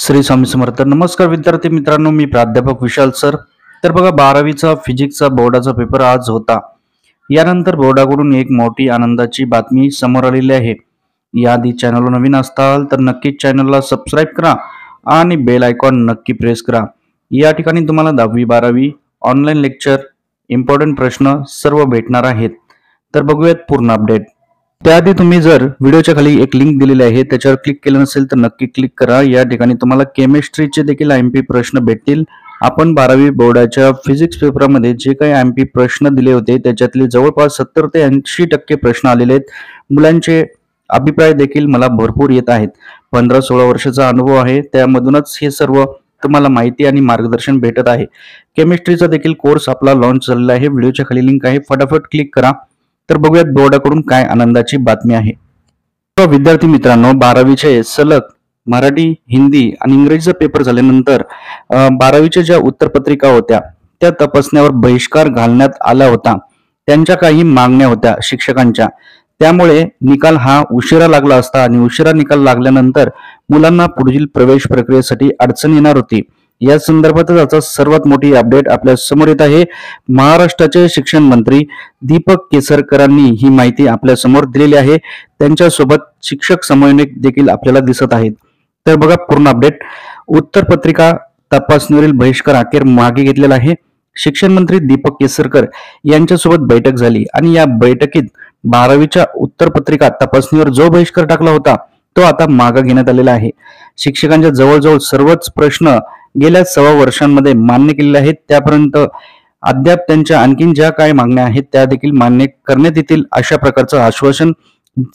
श्री स्वामी समर्थ. नमस्कार विद्यार्थी मित्रांनो, मी प्राध्यापक विशाल सर. तर बघा, 12वीचा फिजिक्सचा बोर्डाचा पेपर आज होता. यानंतर बोर्डाकडून एक मोठी आनंदाची बातमी समोर आलेली आहे. याआधी चॅनलवर नवीन असताल तर नक्कीच चॅनलला सबस्क्राईब करा आणि बेल आयकॉन नक्की प्रेस करा. या ठिकाणी तुम्हाला 10वी 12वी ऑनलाईन लेक्चर, इम्पॉर्टंट प्रश्न सर्व भेटणार आहेत. तर बघूयात पूर्ण अपडेट. त्याआधी तुम्ही जर व्हिडिओच्या खाली एक लिंक दिलेली आहे त्याच्यावर क्लिक केलं नसेल तर नक्की क्लिक करा. या ठिकाणी तुम्हाला केमिस्ट्रीचे देखील एमपी प्रश्न भेटतील. आपण 12वी बोर्डाच्या फिजिक्स पेपरमध्ये जे काही एमपी प्रश्न दिले होते त्याच्यातले जवळपास 70 ते 80% प्रश्न आलेले आहेत. मुलांचे अभिप्राय देखील मला भरपूर येत आहेत. 15-16 वर्षाचा अनुभव आहे, त्यामधूनच हे सर्व तुम्हाला माहिती आणि मार्गदर्शन भेटत आहे. केमिस्ट्रीचा देखील कोर्स आपला लॉन्च झालेला आहे. व्हिडिओच्या खाली लिंक आहे, फटाफट क्लिक करा. तर बघूयात बोर्डाकडून काय आनंदाची बातमी आहे. विद्यार्थी मित्रांनो, 12वीचे सलग मराठी, हिंदी आणि इंग्रजीचा पेपर झाल्यानंतर 12वीच्या ज्या उत्तरपत्रिका होत्या त्या तपासण्यावर बहिष्कार घालण्यात आला होता. त्यांच्या काही मागण्या होत्या शिक्षकांच्या, त्यामुळे निकाल हा उशिरा लागला असता आणि उशिरा निकाल लागल्यानंतर मुलांना पुढील प्रवेश प्रक्रियेसाठी अडचण येणार होती. या संदर्भातच आता सर्वात मोठी अपडेट आपल्या समोर येत आहे. महाराष्ट्राचे शिक्षण मंत्री दीपक केसरकरांनी ही माहिती आपल्या समोर दिलेली आहे. त्यांच्यासोबत शिक्षक समन्वयक देखील आपल्याला दिसत आहेत. तर बघा पूर्ण अपडेट. उत्तरपत्रिका तपासणीवरील बहिष्कार अखेर मागे घेतलेला आहे. शिक्षण मंत्री दीपक केसरकर यांच्यासोबत बैठक झाली आणि या बैठकीत 12वीच्या उत्तरपत्रिका तपासणीवर जो बहिष्कार टाकला होता तो आता मागे घेण्यात आलेला आहे. शिक्षकांच्या जवळजवळ सर्वच प्रश्न गेल्या 6 वर्षांमध्ये मान्य केलेले आहेत. त्यापर्यंत अद्याप त्यांच्या आणखीन ज्या काही मागण्या आहेत त्या देखील मान्य करण्यात येतील, अशा प्रकारचं आश्वासन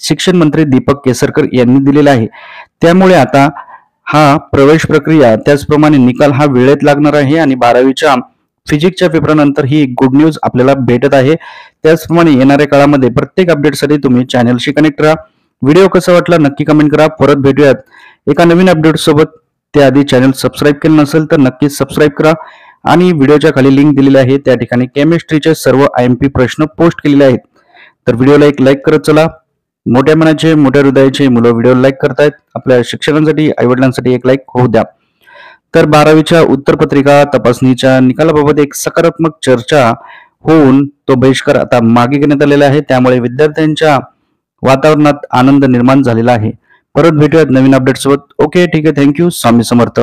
शिक्षण मंत्री दीपक केसरकर यांनी दिलेलं आहे. त्यामुळे आता हा प्रवेश प्रक्रिया त्याचप्रमाणे निकाल हा वेळेत लागणार आहे आणि 12वीच्या फिजिक्सच्या पेपरानंतर ही गुड न्यूज आपल्याला भेटत आहे. त्याचप्रमाणे येणाऱ्या काळामध्ये प्रत्येक अपडेटसाठी तुम्ही चॅनलशी कनेक्ट राहा. व्हिडिओ कसा वाटला नक्की कमेंट करा. परत भेटूयात एका नवीन अपडेट सोबत. त्याआधी चॅनल सबस्क्राईब केलं नसेल तर नक्कीच सबस्क्राईब करा आणि व्हिडिओच्या खाली लिंक दिलेली आहे, त्या ठिकाणी केमिस्ट्रीचे सर्व आयएमपी प्रश्न पोस्ट केलेले आहेत. तर व्हिडिओला एक लाईक करत चला. मोठ्या मनाचे मोठ्या हृदयाचे मुलं व्हिडिओ लाईक करतायत. आपल्या शिक्षकांसाठी, आईवडिलांसाठी एक लाईक होऊ द्या. तर 12वीच्या उत्तरपत्रिका तपासणीच्या निकालाबाबत एक सकारात्मक चर्चा होऊन तो बहिष्कार आता मागे घेण्यात आलेला आहे. त्यामुळे विद्यार्थ्यांच्या वातावरणात आनंद निर्माण झालेला आहे. परत भेटूयात नवीन अपडेट सोबत. ओके, ठीक आहे. थँक्यू. स्वामी समर्थ.